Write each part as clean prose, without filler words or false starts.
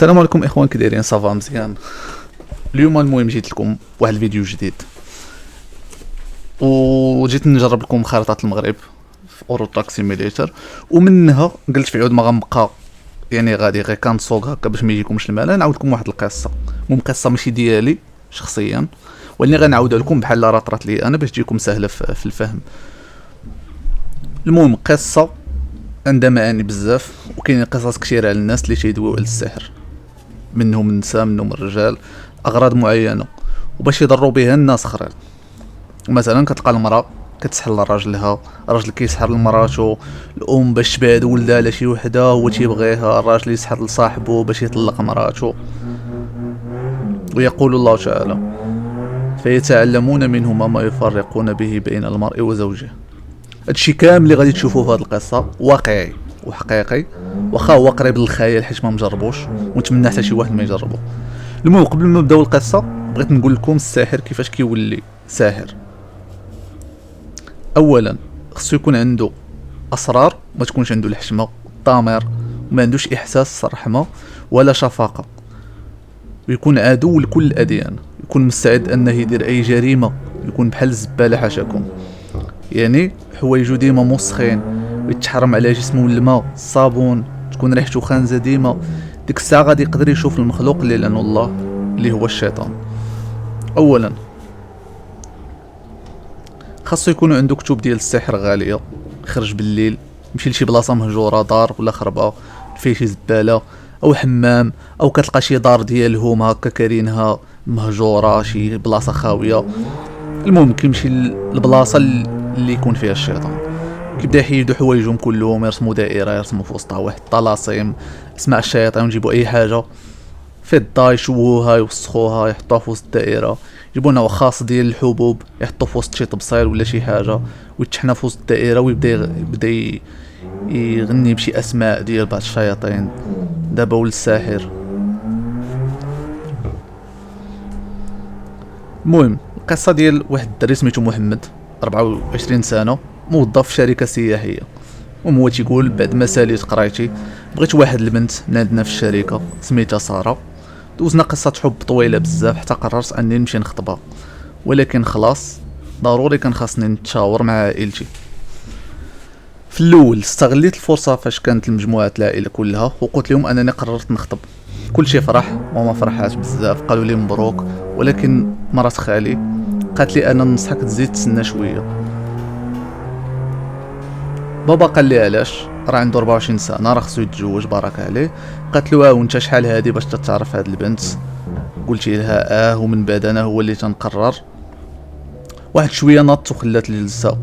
السلام عليكم اخوان، كي دايرين؟ صافا مزيان. اليوم المهم جيت لكم واحد الفيديو جديد وجيت نجرب لكم خريطه المغرب في اورو تراك سيميليتر، ومنها قلت في عود ما غنبقى يعني غادي غير كنسوق هكا باش ما يجيكمش الملل. نعاود لكم واحد القصه، المهم قصه ماشي ديالي شخصيا ولكن غنعاودها لكم بحال راه طرات لي انا باش تجيكم سهله في الفهم. المهم قصه عندها معاني بزاف، وكاينين قصص كثيره على الناس اللي تيدويو على السحر، منهم النساء منهم الرجال، اغراض معينه وباش يضروا بها الناس اخرين. مثلا كتلقى المراه كتسحر لراجلها، الراجل كيسحر لمراتو، الام باش تبعد ولدها على شي وحده هو تيبغيها، الراجل يسحر لصاحبه باش يطلق مراتو. ويقول الله تعالى: فيتعلمون منهما ما يفرقون به بين المرء وزوجه. هادشي كامل اللي غادي تشوفوه في هاد القصه واقعي وحقيقي، واخا هو قريب للخيال حيت ما مجربوش، ونتمنى حتى شي واحد ما يجربو. المهم قبل ما نبداو القصه بغيت نقول لكم الساحر كيفاش كيولي ساحر. اولا خصو يكون عنده اسرار، ما تكونش عنده الحشمه الضمير، وما عندوش احساس الرحمه ولا شفقه، ويكون عدو لكل الاديان، يكون مستعد انه يدير اي جريمه، يكون بحال الزباله حاشاكم، يعني حوايجو ديما موسخين، ويتحرم على جسمه الماء الصابون، تكون ريحته خانزه ديما. ديك الساعه غادي يقدر يشوف المخلوق اللي لعنه الله اللي هو الشيطان. اولا خاصو يكون عنده كتب ديال السحر غاليه، يخرج بالليل يمشي لشي بلاصه مهجوره، دار ولا خربه فيه شي زباله او حمام، او كتلقى شي دار ديالهم هكا كارينها مهجوره، شي بلاصه خاويه. المهم كيمشي للبلاصه اللي يكون فيها الشيطان، كيبدا يحيدوا حوايجهم كلهم، يرسموا دائره، يرسموا في وسطها واحد الطلاسم اسماء الشياطين، يجيبوا اي حاجه في الضا يشوهوها يوسخوها يحطوها في وسط الدائره، يجيبوا نوع خاص ديال الحبوب يحطوا في وسط شي طبصيل ولا شي حاجه ويتحنا في وسط الدائره، ويبدا يغني بشي اسماء ديال بعض الشياطين. دابا ولد الساحر. المهم القصه ديال واحد الدري سميتو محمد، 24 سنه، موظف في شركه سياحيه. هو تيقول: بعد ما ساليت قرايتي بغيت واحد البنت من عندنا في الشركه سميتها ساره. دوزنا قصه حب طويله بزاف حتى قررت اني نمشي نخطبها، ولكن خلاص ضروري كان خاصني نتشاور مع عائلتي. في الاول استغليت الفرصه فاش كانت المجموعه العائله كلها، وقلت لهم انني قررت نخطب. كل شيء فرح، ماما فرحات بزاف، قالوا لي مبروك، ولكن مرات خالي قالت لي انا ننصحك تزيد تسنى شويه. بابا قال لي علاش؟ راه عنده 24 سنه، راه خصو يتزوج بارك عليه. قالت له: وانت شحال هادي باش تتعرف هاد البنت؟ قلت لها ومن بعد انا هو اللي تنقرر. واحد شويه نط وخلات لي لسه.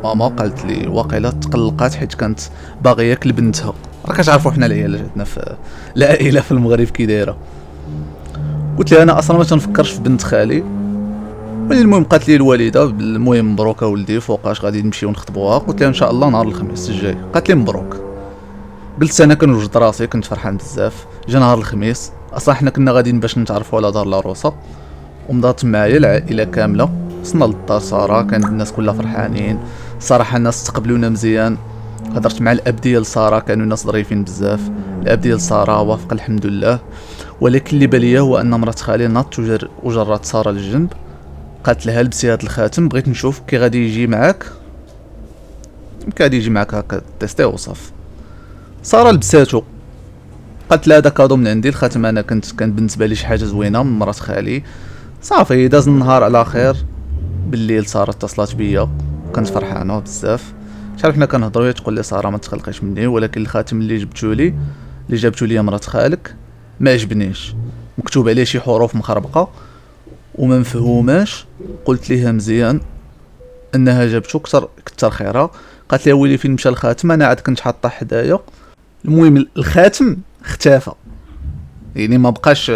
ماما قالت لي واقيلا تقلقات حيت كانت باغياك لبنتها، راه كتعرفوا حنا العيالات عندنا في العائله في المغرب كي دايره. قلت لها انا اصلا ما تنفكرش في بنت خالي. المهم قالت لي الوالده: المهم مبروك ولدي، فوقاش غادي نمشيو نخطبوها؟ قلت لها ان شاء الله نهار الخميس الجاي. قالت لي مبروك. قلت انا كنوجد راسي، كنت فرحان بزاف. جا نهار الخميس، اصلا حنا كنا غاديين باش نتعرفوا على دار العروسه، ومضات معايا العائله كامله. وصلنا للدار ساره، كان الناس كلها فرحانين صراحه، الناس استقبلونا مزيان. هضرت مع الاب ديال ساره، كانوا ناس ظريفين بزاف. الاب ديال ساره وافق الحمد لله، ولكن اللي باليا هو ان مرات خالي ناضت وجرات ساره للجنب، قالت لها: لبسي هاد الخاتم، بغيت نشوف كي غادي يجي معاك، يمكن غادي يجي معاك هكا تيستي وصف. ساره لبساتو، قالت لها: هذا كادو من عندي، الخاتم انا كان بالنسبه لي شي حاجه زوينه من مرات خالي. صافي داز النهار على خير. بالليل ساره اتصلت بيا وكانت فرحانه بزاف. شحال حنا كنهضروا هي تقول لي: ساره ما تقلقيش مني، ولكن الخاتم اللي جابتو لي مرات خالك ما عجبنيش، مكتوب عليه شي حروف مخربقه وما مفهوماش. قلت ليها مزيان انها جابتو، كتر خيرها. قالت لي: ويلي فين مشى الخاتم؟ انا عاد كنت حاطه حدايا. المهم الخاتم اختفى، يعني ما بقاش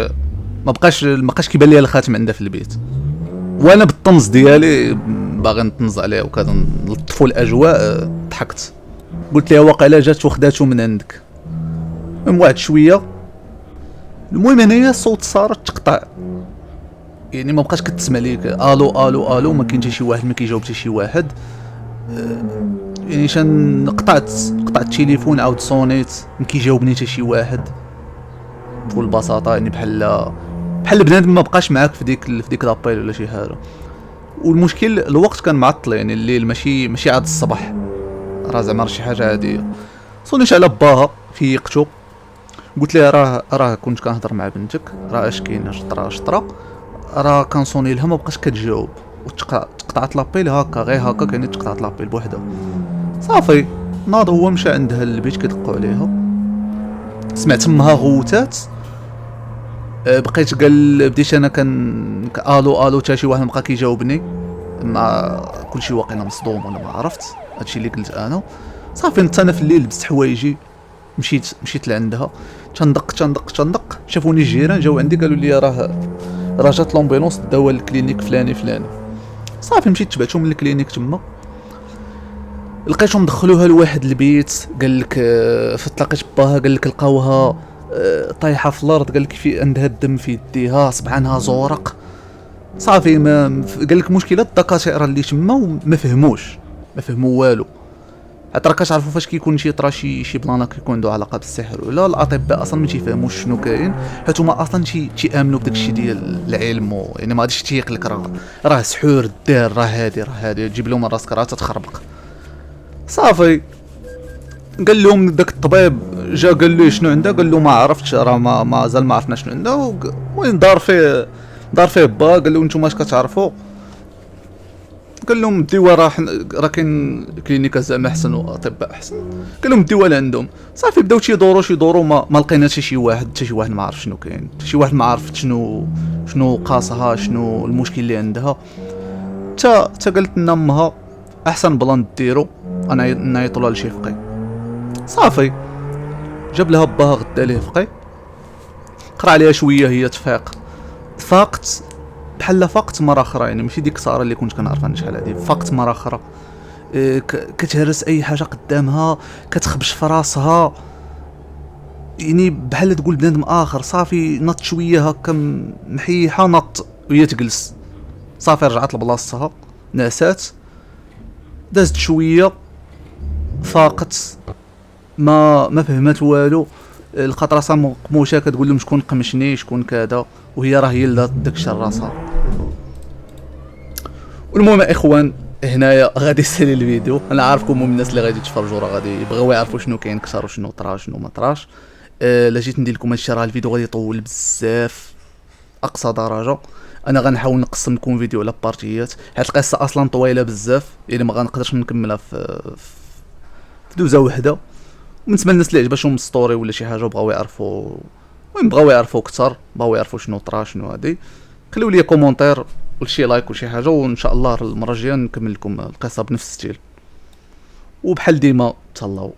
كيبان لي الخاتم عندها في البيت. وانا بالطنز ديالي باغي نطنز عليه وكذا نلطفوا الاجواء، ضحكت. قلت لها: واقيلا جات وخداتو من عندك. من واحد شويه، المهم هنايا صوت ساره تقطع، يعني ما بقاش كتسمع ليك الو الو الو، ما كاين حتى شي واحد ما كيجاوب حتى شي واحد. يعني قطعت التليفون، عاود صونيت، ما كيجاوبني حتى شي واحد. بكل بساطه، يعني بحال بنادم ما بقاش معاك في ديك لابيل ولا شي حاجه. والمشكل الوقت كان معطل، يعني الليل ماشي عاد الصباح، راه زعما شي حاجه عاديه. صونيت على باها فيقتو، قلت لها راه كنت كنهضر مع بنتك، راه اش كاين شطره، راه كنصوني لها ما بقاش كتجاوب، وتقطعت لابيل هكا غير هكا، يعني تقطعت لابيل بوحدها. صافي ناض هو مشى عندها للبيت كيدقوا عليها، سمعت امها غوتات. بقيت بديت انا الو الو حتى شي واحد بقى كيجاوبني، مع كلشي واقيلا مصدوم ولا ما عرفت هادشي اللي قلت انا. صافي نتا انا في الليل لبست حوايجي، مشيت لعندها، تندق شافوني الجيران جاو عندي قالوا لي راه جات لومبيلونس داوها للكلينيك فلاني. صافي مشيت تبعتهم من الكلينيك تما، لقيتهم دخلوها لواحد البيت، قال لك فتلاقيت باها قال لك لقاوها طايحه في الارض، قال لك في عندها الدم في يديها، صبعانها زورق. صافي ما قال لك مشكله الدكاتره اللي تما وما فهموا والو. حتى راك كتعرفوا فاش كيكون شي طرا شي بلانا كيكون عنده علاقه بالسحر ولا الاطباء اصلا ما تيفهموش شنو كاين، حيت هما اصلا تيامنوا بداك الشيء ديال العلم، يعني ما غاديش تيق لك راه سحور دار، راه هادي تجيب لهم راسك راه تتخربق. صافي قال لهم داك الطبيب جا قال لي شنو عنده، قال له ما عرفتش، راه مازال ما عرفنا شنو عنده. المهم دار فيه با، قال له نتوما اش كتعرفوا، قال لهم ديوا راه كاين كلينيكا زعما احسن واطباء احسن، قال لهم ديوا لعندهم. صافي بداو تيدوروا ما لقينا حتى شي واحد ما عرف شنو كاين، حتى شي واحد ما عرف شنو قاصها، شنو المشكل اللي عندها. تا قالت لنا امها احسن بلان ديرو انا نعيطوا لها لشي فقي. صافي جاب لها باها غدا ليه فقي، قرا عليها شويه، هي تفاقت بحال فاقت مره اخرى، يعني ماشي ديك ساره اللي كنت كنعرفها انا شحال هادي، فاقت مره اخرى. كتهرس اي حاجه قدامها، كتخبش في راسها، يعني بحال تقول بنادم اخر. صافي نط شويه هكا محيحه، نط وهي تجلس. صافي رجعت لبلاصتها، نعسات، دازت شويه، فاقت، ما فهمت والو. لقات راسها مقموشه، كتقول لهم شكون قمشني شكون كذا، وهي هي اللي داك الشيء راسها. والمهم اخوان هنايا غادي يسالي الفيديو، انا عارفكم من الناس اللي غادي يتفرجوا راه غادي يبغيو يعرفوا شنو كاين كثر وشنو طرا شنو ما طراش. لا جيت ندير لكم هادشي راه الفيديو غادي يطول بزاف اقصى درجه. انا غنحاول نقسم لكم فيديو على بارتيات، حيت القصه اصلا طويله بزاف، يعني ما غنقدرش نكملها في دوزه وحده. بالنسبه للناس اللي عجبتهم ستوري ولا شي حاجه بغاو يعرفوا، المهم بغاو يعرفوا اكثر، بغاو يعرفوا شنو طرا شنو هادي، خليو لي كومونتير وشي لايك وشي حاجه، وان شاء الله المره الجايه نكمل لكم القصه بنفس الستيل. وبحال ديما تهلاو.